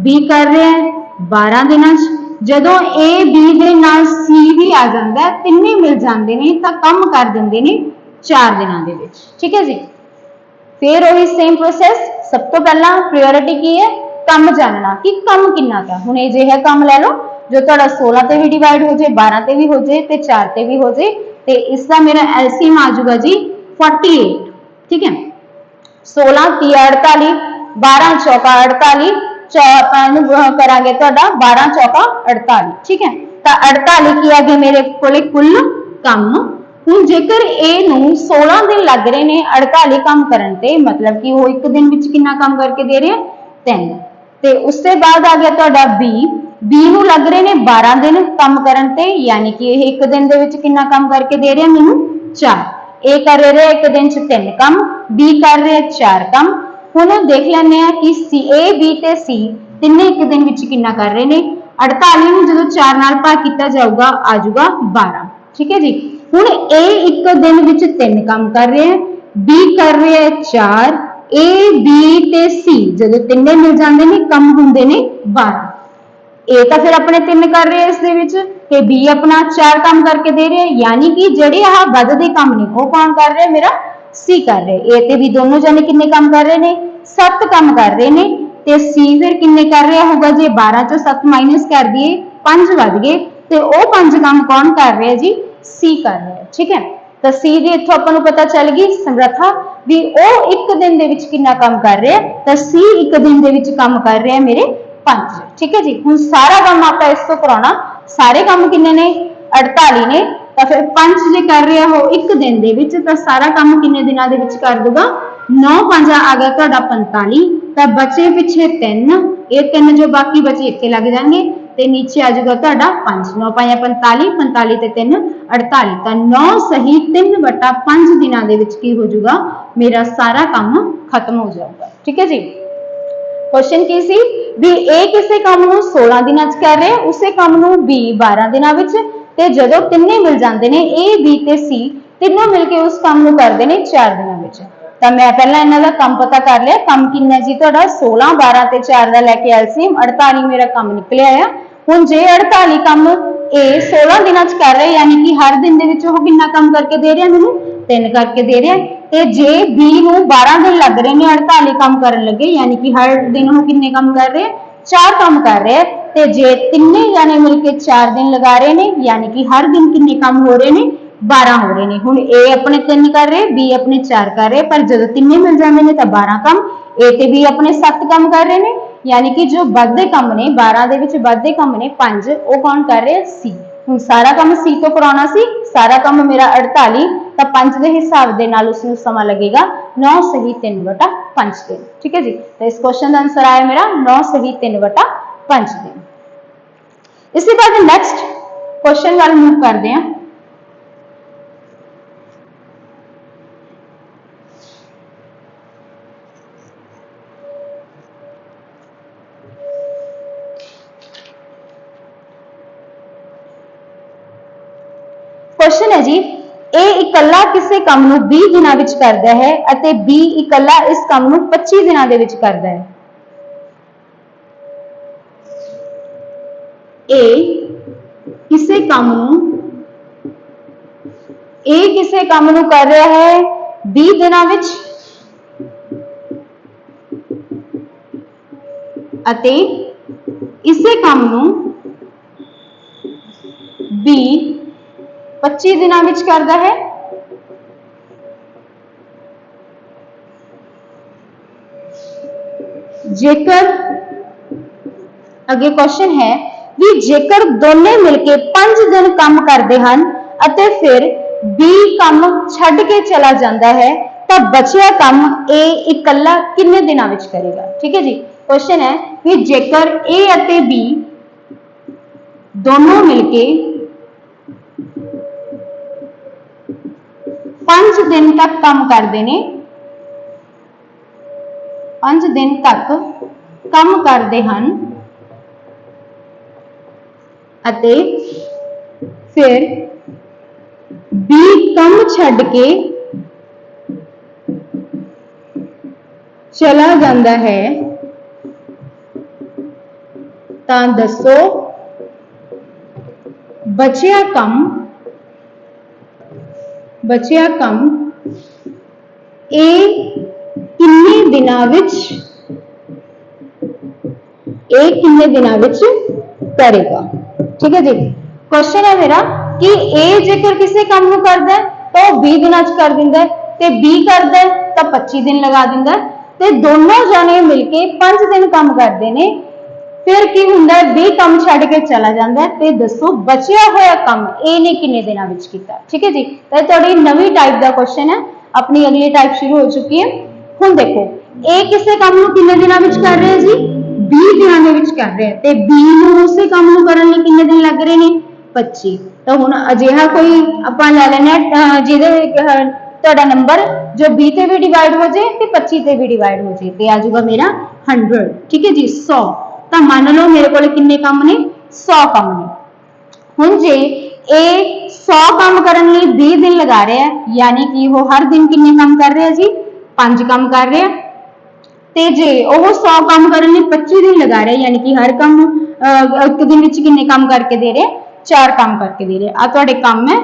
B ਕਰ ਰਿਹਾ ਹੈ 12 ਦਿਨਾਂ 'ਚ। ਜਦੋਂ A B ਦੇ ਨਾਲ C ਵੀ ਆ ਜਾਂਦਾ, ਤਿੰਨੇ ਮਿਲ ਜਾਂਦੇ ਨੇ ਤਾਂ ਕੰਮ ਕਰ ਦਿੰਦੇ ਨੇ 4 ਦਿਨਾਂ ਦੇ ਵਿੱਚ। ਠੀਕ ਹੈ ਜੀ, ਫਿਰ ਉਹੀ ਸੇਮ ਪ੍ਰੋਸੈਸ। ਸਭ ਤੋਂ ਪਹਿਲਾਂ ਪ੍ਰਾਇੋਰਟੀ ਕੀ ਹੈ, ਕੰਮ ਜਾਣਨਾ ਕਿ ਕੰਮ ਕਿੰਨਾ ਕਾ। ਹੁਣ ਇਹ ਜਿਹਾ ਕੰਮ ਲੈ ਲਓ ਜੋ ਤੁਹਾਡਾ 16 ਤੇ ਵੀ ਡਿਵਾਈਡ ਹੋ ਜਾਏ, 12 ਤੇ ਵੀ ਹੋ ਜਾਏ ਤੇ 4 ਤੇ ਵੀ ਹੋ ਜਾਏ, ਤੇ ਇਸ ਦਾ ਮੇਰਾ LCM ਆ ਜਾਊਗਾ ਜੀ 48। ਠੀਕ ਹੈ, 16 3 48, 12 ਚੌਕਾ 48, ਆਪਾਂ ਇਹਨੂੰ ਕਰਾਂਗੇ ਤੁਹਾਡਾ 12 ਚੌਕਾ 48। ਠੀਕ ਹੈ, ਤਾਂ 48 ਕੀ ਆ ਗਏ ਮੇਰੇ ਕੋਲੇ ਕੁੱਲ ਕੰਮ। ਹੁਣ ਜੇਕਰ A ਨੂੰ 16 ਦਿਨ ਲੱਗ ਰਹੇ ਨੇ 48 ਕੰਮ ਕਰਨ ਤੇ, ਮਤਲਬ ਕਿ ਉਹ ਇੱਕ ਦਿਨ ਵਿੱਚ ਕਿੰਨਾ ਕੰਮ ਕਰਕੇ ਦੇ ਰਿਹਾ 3। ਤੇ ਉਸ ਤੋਂ ਬਾਅਦ ਆ ਗਿਆ ਤੁਹਾਡਾ B ਨੂੰ ਲੱਗ ਰਹੇ ਨੇ 12 ਦਿਨ ਕੰਮ ਕਰਨ ਤੇ, ਯਾਨੀ ਕਿ ਇਹ ਇੱਕ ਦਿਨ ਦੇ ਵਿੱਚ ਕਿੰਨਾ ਕੰਮ ਕਰਕੇ ਦੇ ਰਿਹਾ ਮੈਨੂੰ 4। A ਕਰ ਰਿਹਾ ਇੱਕ ਦਿਨ 'ਚ 3 ਕੰਮ, B ਕਰ ਰਿਹਾ 4 ਕੰਮ। ਹੁਣ ਦੇਖ ਲੈਂਦੇ ਆ ਕਿ A B ਤੇ C ਤਿੰਨੇ ਇੱਕ ਦਿਨ ਵਿੱਚ ਕਿੰਨਾ ਕਰ ਰਹੇ ਨੇ। 48 ਨੂੰ ਜਦੋਂ 4 ਨਾਲ ਭਾਗ ਕੀਤਾ ਜਾਊਗਾ ਆ ਜਾਊਗਾ 12। ਠੀਕ ਹੈ ਜੀ, ਹੁਣ A ਇੱਕ ਦਿਨ ਵਿੱਚ 3 ਕੰਮ ਕਰ ਰਿਹਾ ਹੈ, B ਕਰ ਰਿਹਾ ਹੈ 4, A B ਤੇ C ਜਦੋਂ ਤਿੰਨੇ ਮਿਲ ਜਾਂਦੇ ਨੇ ਕੰਮ ਹੁੰਦੇ ਨੇ 12। A ਤਾਂ ਫਿਰ ਆਪਣੇ 3 ਕਰ ਰਿਹਾ ਇਸ ਦੇ ਵਿੱਚ, ਤੇ B ਆਪਣਾ 4 ਕੰਮ ਕਰਕੇ ਦੇ ਰਿਹਾ, ਯਾਨੀ ਕਿ ਜਿਹੜੇ ਆਹ ਵੱਧਦੇ ਕੰਮ ਨੇ ਉਹ ਕੌਣ ਕਰ ਰਿਹਾ, ਮੇਰਾ C ਕਰ ਰਿਹਾ। A ਤੇ B ਦੋਨੋਂ ਜਾਨੇ ਕਿੰਨੇ ਕੰਮ ਕਰ ਰਹੇ ਨੇ, 7 ਕੰਮ ਕਰ ਰਹੇ ਨੇ, ਤੇ C ਫਿਰ ਕਿੰਨੇ ਕਰ ਰਿਹਾ ਹੋਗਾ, ਜੇ 12 ਚੋਂ 7 ਮਾਈਨਸ ਕਰ ਦਈਏ 5 ਵੱਧ ਗਏ, ਤੇ ਉਹ 5 ਕੰਮ ਕੌਣ ਕਰ ਰਿਹਾ ਜੀ, C ਕਰ ਰਿਹਾ। ਠੀਕ ਹੈ, ਤਾਂ C ਦੀ ਇੱਥੋਂ ਆਪਾਂ ਨੂੰ ਪਤਾ ਚੱਲ ਗਈ ਸਮਰੱਥਾ ਵੀ ਉਹ ਇੱਕ ਦਿਨ ਦੇ ਵਿੱਚ ਕਿੰਨਾ ਕੰਮ ਕਰ ਰਿਹਾ, ਤਾਂ C ਇੱਕ ਦਿਨ ਦੇ ਵਿੱਚ ਕੰਮ ਕਰ ਰਿਹਾ ਮੇਰੇ 5। ਠੀਕ ਹੈ ਜੀ, ਹੁਣ ਸਾਰਾ ਕੰਮ ਆਪਾਂ ਇਸ ਤੋਂ ਕਰਾਉਣਾ, ਸਾਰੇ ਕੰਮ ਕਿੰਨੇ ਨੇ 48 ਨੇ, ਤਾਂ ਫਿਰ 5 ਜੇ ਕਰ ਰਿਹਾ ਹੋ ਇੱਕ ਦਿਨ ਦੇ ਵਿੱਚ ਤਾਂ ਸਾਰਾ ਕੰਮ ਕਿੰਨੇ ਦਿਨਾਂ ਦੇ ਵਿੱਚ ਕਰ ਦੂਗਾ, 9 5 ਆ ਗਿਆ ਤੁਹਾਡਾ 45, ਤਾਂ ਬਚੇ ਪਿੱਛੇ 3, ਇਹ 3 ਜੋ ਬਾਕੀ ਬਚੇ ਇੱਥੇ ਲੱਗ ਜਾਣਗੇ, ਤੇ ਨੀਚੇ ਆ ਜਾਊਗਾ ਤੁਹਾਡਾ 5, 9 5 45, 45 ਤੇ 3 48, ਤਾਂ 9 ਸਹੀ 3/5 ਦਿਨਾਂ ਦੇ ਵਿੱਚ ਕੀ ਹੋ ਜਾਊਗਾ, ਮੇਰਾ ਸਾਰਾ ਕੰਮ ਖਤਮ ਹੋ ਜਾਊਗਾ। ਠੀਕ ਹੈ ਜੀ, क्वेश्चन की सी भी A किसी काम ਨੂੰ 16 ਦਿਨਾਂ ਚ ਕਰ ਰਿਹਾ, ਉਸੇ ਕੰਮ ਨੂੰ B 12 ਦਿਨਾਂ ਵਿੱਚ, ਤੇ ਜਦੋਂ ਤਿੰਨੇ ਮਿਲ ਜਾਂਦੇ ਨੇ A B ਤੇ C ਤਿੰਨੋਂ ਮਿਲ ਕੇ ਉਸ ਕੰਮ ਨੂੰ ਕਰਦੇ ਨੇ 4 ਦਿਨਾਂ ਵਿੱਚ। ਤਾਂ ਮੈਂ ਪਹਿਲਾਂ ਇਹਨਾਂ ਦਾ ਕੰਮ ਪਤਾ ਕਰ ਲਿਆ, ਕੰਮ ਕਿੰਨਾ ਜੀ ਤੁਹਾਡਾ 16 12 ਤੇ 4 ਦਾ ਲੈ ਕੇ LCM 48 ਮੇਰਾ ਕੰਮ ਨਿਕਲਿਆ ਆ। ਹੁਣ ਜੇ 48 ਕੰਮ A 16 ਦਿਨਾਂ ਚ ਕਰ ਰਿਹਾ, ਯਾਨੀ ਕਿ ਹਰ ਦਿਨ ਦੇ ਵਿੱਚ ਉਹ ਕਿੰਨਾ ਕੰਮ ਕਰਕੇ ਦੇ ਰਿਹਾ, ਮੈਨੂੰ 3 ਕਰਕੇ ਦੇ ਰਿਹਾ, ਤੇ ਜੇ B ਨੂੰ 12 ਦਿਨ ਲੱਗ ਰਹੇ ਨੇ 48 ਕੰਮ ਕਰਨ ਲੱਗੇ, ਯਾਨੀ ਕਿ ਹਰ ਦਿਨ ਉਹ ਕਿੰਨੇ ਕੰਮ ਕਰ ਰਹੇ, 4 ਕੰਮ ਕਰ ਰਹੇ, ਤੇ ਜੇ ਤਿੰਨੇ ਜਾਣੇ ਮਿਲ ਕੇ 4 ਦਿਨ ਲਗਾ ਰਹੇ ਨੇ, ਯਾਨੀ ਕਿ ਹਰ ਦਿਨ ਕਿੰਨੇ ਕੰਮ ਹੋ ਰਹੇ ਨੇ, 12 ਹੋ ਰਹੇ ਨੇ। ਹੁਣ A ਆਪਣੇ 3 ਕਰ ਰਹੇ, B ਆਪਣੇ 4 ਕਰ ਰਹੇ, ਪਰ ਜਦੋਂ ਤਿੰਨੇ ਮਿਲ ਜਾਂਦੇ ਨੇ ਤਾਂ 12 ਕੰਮ ए ते बी अपने 7 काम कर रहे हैं, यानी कि जो ਵੱਧਦੇ ਕੰਮ ने 12 ਦੇ ਵਿੱਚ ਵੱਧਦੇ ਕੰਮ ने 5 ਉਹ कौन कर रहे सी। ਹੁਣ ਸਾਰਾ ਕੰਮ सी ਤੋਂ ਕਰਾਉਣਾ ਸੀ, ਸਾਰਾ ਕੰਮ ਮੇਰਾ 48 ਤਾਂ 5 ਦੇ ਹਿਸਾਬ ਦੇ ਨਾਲ ਉਸ ਨੂੰ ਸਮਾਂ लगेगा 9 सही 3/5 दिन। ठीक है जी, तो इस क्वेश्चन का आंसर आया मेरा 9 सही 3/5 दिन। इसके बाद नेक्स्ट क्वेश्चन वाल मूव करते हैं। क्वेश्चन है जी, ए इकल्ला किसी काम नूं 20 दिनां विच करदा है अते बी इकल्ला इस काम नूं 25 दिनां दे विच करदा है। ए किसी काम नूं कर रहा है 20 दिनां विच अते इसे काम नूं बी 25 दिनां विच करदा है। जेकर अगे क्वेश्चन है भी जेकर दोने मिलके 5 दिन काम करते हैं अते फिर बी काम छड्ड के चला जाता है तो बचिया काम ए इकल्ला किन्ने दिनां विच करेगा। ठीक है जी, क्वेश्चन है कि जेकर ए अते बी दोनों मिलके 5 दिन तक काम करते हैं, 5 दिन तक काम करते हैं अते फिर बी काम छड्ड के चला जाता है तां दसो बचिया काम ए किन्ने दिनां विच करेगा। ठीक है जी, क्वेश्चन है मेरा कि ए जेकर किसी काम नूं करदा है तो 20 दिनां च कर दिंदा है ते बी करदा है तो 25 दिन लगा दिंदा है ते दोनों जने मिलके 5 दिन काम करते हैं, फिर की हुंदा है बी काम छड्ड के चला जाता है ते दसो बचिया होया काम ए ने किन्ने दिनां विच कीता। ठीक है जी, तो तुहाडी नवी टाइप का क्वेश्चन है, अपनी अगली टाइप शुरू हो चुकी है। हुण देखो ए किसी काम नूं किन्ने दिनां विच कर रहे जी 20 दिनां दे विच कर रहे ते बी नूं उसे काम नूं करन लई किन्ने दिन लग रहे ने 25। तो हुण अजिहा कोई आपां लै लैणे जिहदे तुहाडा नंबर जो 20 ते भी डिवाइड हो जाए ते 25 ते भी डिवाइड हो जाए ते आ जाऊगा मेरा 100। ठीक है जी, 100 तो मान लो मेरे को किन्ने काम ने 100 काम ने। हुण जे ए 100 काम करने लई 20 दिन लगा रहा है, यानी कि वो हर दिन किन्ने काम कर रहे हैं जी 5 काम कर रहे हैं ते जे वो 100 काम करने लई 25 दिन लगा रहे हैं, यानी कि हर काम एक दिन विच किन्ने काम करके दे रहे 4 काम करके दे रहे। आ तुहाडे काम है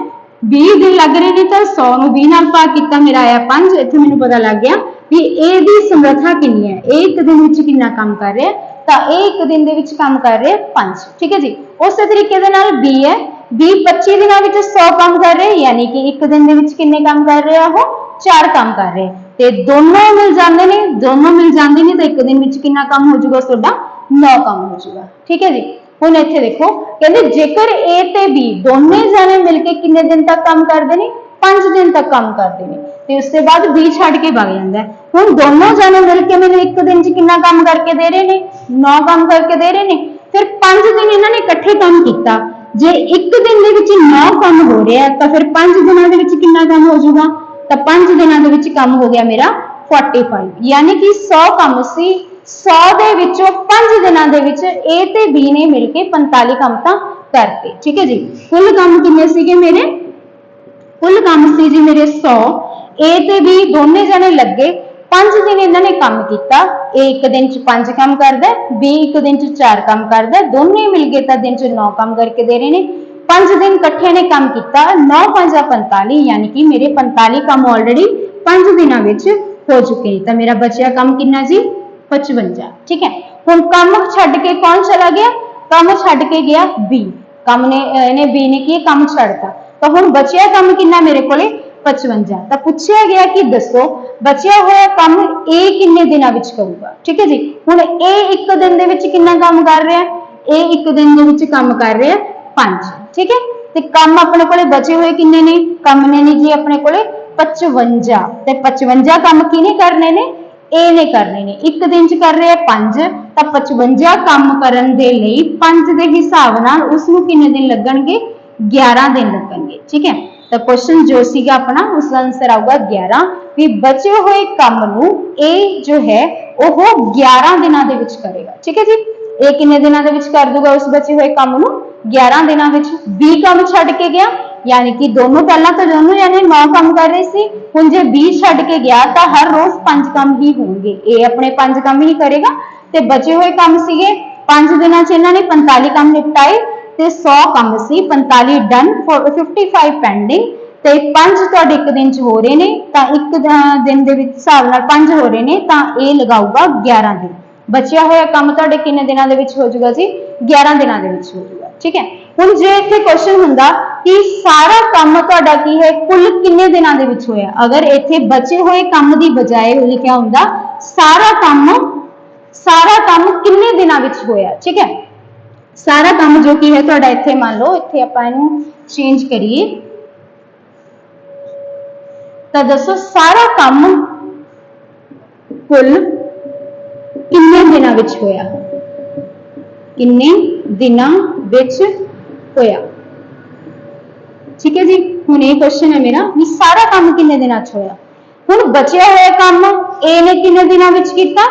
20 दिन लग रहे ने तो 100 नूं 20 नाल भाग कीता मेरा आया 5। इत्थे मैनूं पता लग गया भी ए दी समर्था कितनी है, एक दिन विच कितना काम कर रहे हैं तो एक दिन दे विच काम कर रहे 5। ठीक है जी, उस तरीके दे नाल बी है, बी 25 दिनां विच 100 काम कर रहे, यानी कि एक दिन दे विच कितने काम कर रहे हो 4 काम कर रहे ते दोनों मिल जाते हैं, दोनों मिल जाते हैं तो एक दिन विच कितना काम हो जाएगा तुहाडा 9 काम हो जाएगा। ठीक है जी, हुण इत्थे देखो कहंदे जेकर ए ते बी दोने जने मिलके कितने दिन तक काम करते हैं 5 दिन तक काम करते हैं ते उसके बाद बी छड्ड के भाग जाता है। हुण दोनों जने मिलके मैंने एक दिन च कितना काम करके दे रहे ने 9 काम करके दे रहे ने, फिर 5 दिन इन्होंने इकट्ठे काम किया, जे एक दिन दे विच 9 काम हो रहा है तो फिर 5 दिनों दे विच कितना काम हो जाएगा तो 5 दिनों दे विच काम हो गया मेरा 45, यानी कि 100 काम सी 100 दे विचों 5 दिनों दे विच ए ते बी ने मिलके 45 काम तां करते। ठीक है जी, कुल काम कितने सीगे मेरे, कुल काम सी जी मेरे 100, ए ते बी दोने जने लगे 5 दिन इन्होंने काम किया, एक दिन च 5 काम करदा बी एक दिन च 4 काम करदा, दोने मिल गए तो दिन च 9 काम करके दे रहे हैं। 5 दिन इकट्ठे ने काम किया 9 5 45, यानी कि मेरे 45 काम ऑलरेडी 5 दिनों में हो चुके हैं तो मेरा बचिया काम कितना जी 55। ठीक है, हुण काम छड्ड के कौन चला गया, काम छड्ड के गया बी, काम ने बी ने की काम छड्डता तो हुण बचिया काम कितना मेरे कोले 55 ਤਾਂ ਪੁੱਛਿਆ ਗਿਆ ਕਿ ਦੱਸੋ ਬਚਿਆ ਹੋਇਆ ਕੰਮ A ਕਿੰਨੇ ਦਿਨਾਂ ਵਿੱਚ ਕਰੂਗਾ। ਠੀਕ ਹੈ ਜੀ, ਹੁਣ A ਇੱਕ ਦਿਨ ਦੇ ਵਿੱਚ ਕਿੰਨਾ ਕੰਮ ਕਰ ਰਿਹਾ, A ਇੱਕ ਦਿਨ ਦੇ ਵਿੱਚ ਕੰਮ ਕਰ ਰਿਹਾ 5। ਠੀਕ ਹੈ, ਤੇ ਕੰਮ ਆਪਣੇ ਕੋਲੇ ਬਚੇ ਹੋਏ ਕਿੰਨੇ ਨੇ, ਕੰਮ ਨੇ ਜੀ ਆਪਣੇ ਕੋਲੇ 55 ਤੇ 55 ਕੰਮ ਕਿਹਨੇ ਕਰਨੇ ਨੇ, A ਨੇ ਕਰਨੇ ਨੇ। ਇੱਕ ਦਿਨ ਚ ਕਰ ਰਿਹਾ 5 ਤਾਂ 55 ਕੰਮ ਕਰਨ ਦੇ ਲਈ 5 ਦੇ ਹਿਸਾਬ ਨਾਲ ਉਸ ਨੂੰ ਕਿੰਨੇ ਦਿਨ ਲੱਗਣਗੇ, 11 दिन लगेंगे। ठीक है, तो क्वेश्चन जो सीगा अपना उसका आंसर आऊगा 11 भी बचे हुए काम नू ए जो है वो 11 दिनों दे विच करेगा। ठीक है जी, ए किन्ने दिनों दे विच कर दूगा उस बचे हुए काम नू 11 दिनों विच। बी काम छड्ड के गया यानी कि दोनों पहला तो दोनों यानी 9 काम कर रहे सी, हुण जे बी छड्ड के गया तो हर रोज 5 काम ही होंगे, ए अपने 5 काम ही करेगा ते बचे हुए काम सीगे 5 दिनों च इन्हां ने 45 काम निपटाए ਤੇ 100 ਕੰਮ ਸੀ, 45 ਡਨ, 55 ਪੈਂਡਿੰਗ ਤੇ 5 ਤੁਹਾਡੇ ਇੱਕ ਦਿਨ ਚ ਹੋ ਰਹੇ ਨੇ ਤਾਂ ਇੱਕ ਦਿਨ ਦੇ ਵਿੱਚ ਹਿਸਾਬ ਨਾਲ 5 ਹੋ ਰਹੇ ਨੇ ਤਾਂ ਇਹ ਲਗਾਊਗਾ 11 ਦਿਨ। ਬਚਿਆ ਹੋਇਆ ਕੰਮ ਤੁਹਾਡੇ ਕਿੰਨੇ ਦਿਨਾਂ ਦੇ ਵਿੱਚ ਹੋ ਜਾਊਗਾ ਜੀ, 11 ਦਿਨਾਂ ਦੇ ਵਿੱਚ ਹੋ ਜਾਊਗਾ। ਠੀਕ ਹੈ, ਹੁਣ ਜੇ ਇੱਥੇ ਕੁਐਸਚਨ ਹੁੰਦਾ ਕਿ ਸਾਰਾ ਕੰਮ ਤੁਹਾਡਾ ਕੀ ਹੈ ਕੁੱਲ ਕਿੰਨੇ ਦਿਨਾਂ ਦੇ ਵਿੱਚ ਹੋਇਆ, ਅਗਰ ਇੱਥੇ ਬਚੇ ਹੋਏ ਕੰਮ ਦੀ ਬਜਾਏ ਲਿਖਿਆ ਹੁੰਦਾ ਸਾਰਾ ਕੰਮ ਕਿੰਨੇ ਦਿਨਾਂ ਵਿੱਚ ਹੋਇਆ। ਠੀਕ ਹੈ, सारा काम जो कि है तुहाडा इत्थे मान लो इत्थे आपां इहनूं चेंज करिए तां दसो सारा काम कुल किन्ने दिनां विच होया, किन्ने दिनां विच होया। ठीक है जी, हुण ये क्वेश्चन है मेरा भी सारा काम किन्ने दिनां च होया। हुण बचिया होया काम ए ने किन्ने दिनां विच कीता,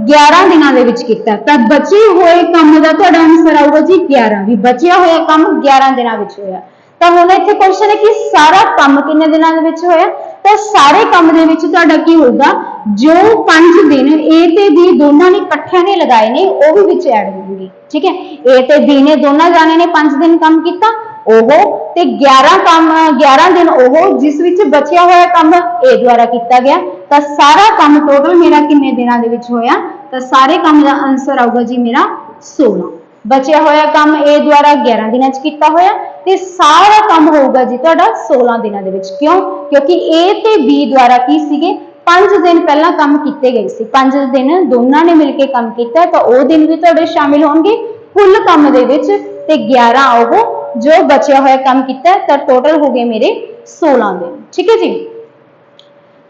11 दिनों ਦੇ ਵਿੱਚ ਕੀਤਾ ਤਾਂ ਬਚੇ ਹੋਏ ਕੰਮ ਦਾ ਤੁਹਾਡਾ ਆਨਸਰ ਆਊਗਾ ਜੀ 11 ਵੀ ਬਚਿਆ ਹੋਇਆ ਕੰਮ 11 ਦਿਨਾਂ ਵਿੱਚ ਹੋਇਆ। ਤਾਂ ਹੁਣ ਇੱਥੇ ਕੁਐਸਚਨ ਹੈ ਕਿ ਸਾਰਾ ਕੰਮ ਕਿੰਨੇ ਦਿਨਾਂ ਦੇ ਵਿੱਚ ਹੋਇਆ, ਤਾਂ ਸਾਰੇ ਕੰਮ ਦੇ ਵਿੱਚ ਤੁਹਾਡਾ ਕੀ ਹੋਊਗਾ ਜੋ 5 ਦਿਨ A ਤੇ B ਦੋਨਾਂ ਨੇ ਇਕੱਠਿਆਂ ਨੇ ਲਗਾਏ ਨੇ ਉਹ ਵੀ ਵਿੱਚ ਐਡ ਹੋਣਗੇ। ਠੀਕ ਹੈ, A ਤੇ B ਨੇ ਦੋਨਾਂ ਜਾਣੇ ਨੇ 5 ਦਿਨ ਕੰਮ ਕੀਤਾ ਉਹ ਤੇ 11 ਦਿਨ ਉਹ ਜਿਸ ਵਿੱਚ ਬਚਿਆ ਹੋਇਆ ਕੰਮ A ਦੁਆਰਾ ਕੀਤਾ ਗਿਆ ਤਾਂ ਸਾਰਾ ਕੰਮ ਟੋਟਲ ਮੇਰਾ ਕਿੰਨੇ ਦਿਨਾਂ ਦੇ ਵਿੱਚ ਹੋਇਆ ਤਾਂ ਸਾਰੇ ਕੰਮ ਦਾ ਆਨਸਰ ਆਊਗਾ ਜੀ ਮੇਰਾ 16। ਬਚਿਆ ਹੋਇਆ ਕੰਮ A ਦੁਆਰਾ 11 ਦਿਨਾਂ ਚ ਕੀਤਾ ਹੋਇਆ ਤੇ ਸਾਰਾ ਕੰਮ ਹੋਊਗਾ ਜੀ ਤੁਹਾਡਾ 16 ਦਿਨਾਂ ਦੇ ਵਿੱਚ। ਕਿਉਂ, ਕਿਉਂਕਿ A ਤੇ B ਦੁਆਰਾ ਕੀ ਸੀਗੇ 5 ਦਿਨ ਪਹਿਲਾਂ ਕੰਮ ਕੀਤੇ ਗਏ ਸੀ, 5 ਦਿਨ ਦੋਨਾਂ ਨੇ ਮਿਲ ਕੇ ਕੰਮ ਕੀਤਾ ਤਾਂ ਉਹ ਦਿਨ ਵੀ ਤੁਹਾਡੇ ਸ਼ਾਮਿਲ ਹੋਣਗੇ ਕੁੱਲ ਕੰਮ ਦੇ ਵਿੱਚ ਤੇ 11 ਉਹ ਜੋ ਬਚਿਆ ਹੋਇਆ ਕੰਮ ਕੀਤਾ ਤਾਂ ਟੋਟਲ ਹੋ ਗਏ ਮੇਰੇ 16 ਦਿਨ। ਠੀਕ ਹੈ ਜੀ,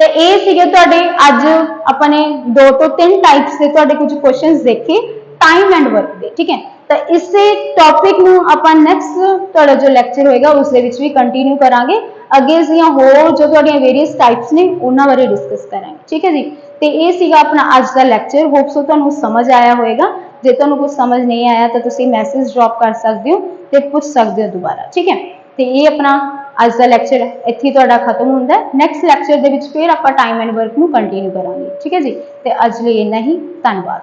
ਤੇ ਇਹ ਸੀਗੇ ਤੁਹਾਡੇ ਅੱਜ ਆਪਾਂ ਨੇ 2 ਤੋਂ 3 ਟਾਈਪਸ ਦੇ ਤੁਹਾਡੇ ਕੁਝ ਕੁਐਸਚਨਸ ਦੇਖੇ ਟਾਈਮ ਐਂਡ ਵਰਕ ਦੇ। ਠੀਕ ਹੈ, ਤਾਂ ਇਸੇ ਟੌਪਿਕ ਨੂੰ ਆਪਾਂ ਨੈਕਸਟ ਤੁਹਾਡਾ ਜੋ ਲੈਕਚਰ ਹੋਏਗਾ ਉਸ ਦੇ ਵਿੱਚ ਵੀ ਕੰਟੀਨਿਊ ਕਰਾਂਗੇ। ਅੱਗੇ ਅਸੀਂ ਹੋਰ ਜੋ ਤੁਹਾਡੀਆਂ ਵੇਰੀਅਸ ਟਾਈਪਸ ਨੇ ਉਹਨਾਂ ਬਾਰੇ ਡਿਸਕਸ ਕਰਾਂਗੇ। ਠੀਕ ਹੈ ਜੀ, ਤੇ ਇਹ ਸੀਗਾ ਆਪਣਾ ਅੱਜ ਦਾ ਲੈਕਚਰ। ਹੋਪ ਸੋ ਤੁਹਾਨੂੰ ਸਮਝ ਆਇਆ ਹੋਵੇਗਾ। ਜੇ ਤੁਹਾਨੂੰ ਕੁਝ ਸਮਝ ਨਹੀਂ ਆਇਆ ਤਾਂ ਤੁਸੀਂ ਮੈਸੇਜ ਡ੍ਰੌਪ ਕਰ ਸਕਦੇ ਹੋ ਤੇ ਪੁੱਛ ਸਕਦੇ ਹੋ ਦੁਬਾਰਾ। ਠੀਕ ਹੈ, ਤੇ ਇਹ ਆਪਣਾ ਅੱਜ ਦਾ ਲੈਕਚਰ ਇੱਥੇ ਤੁਹਾਡਾ ਖਤਮ ਹੁੰਦਾ ਹੈ। ਨੈਕਸਟ ਲੈਕਚਰ ਦੇ ਵਿੱਚ ਫਿਰ ਆਪਾਂ ਟਾਈਮ ਐਂਡ ਵਰਕ ਨੂੰ ਕੰਟੀਨਿਊ ਕਰਾਂਗੇ। ਠੀਕ ਹੈ ਜੀ, ਤੇ ਅੱਜ ਲਈ ਇੰਨਾ ਹੀ, ਧੰਨਵਾਦ।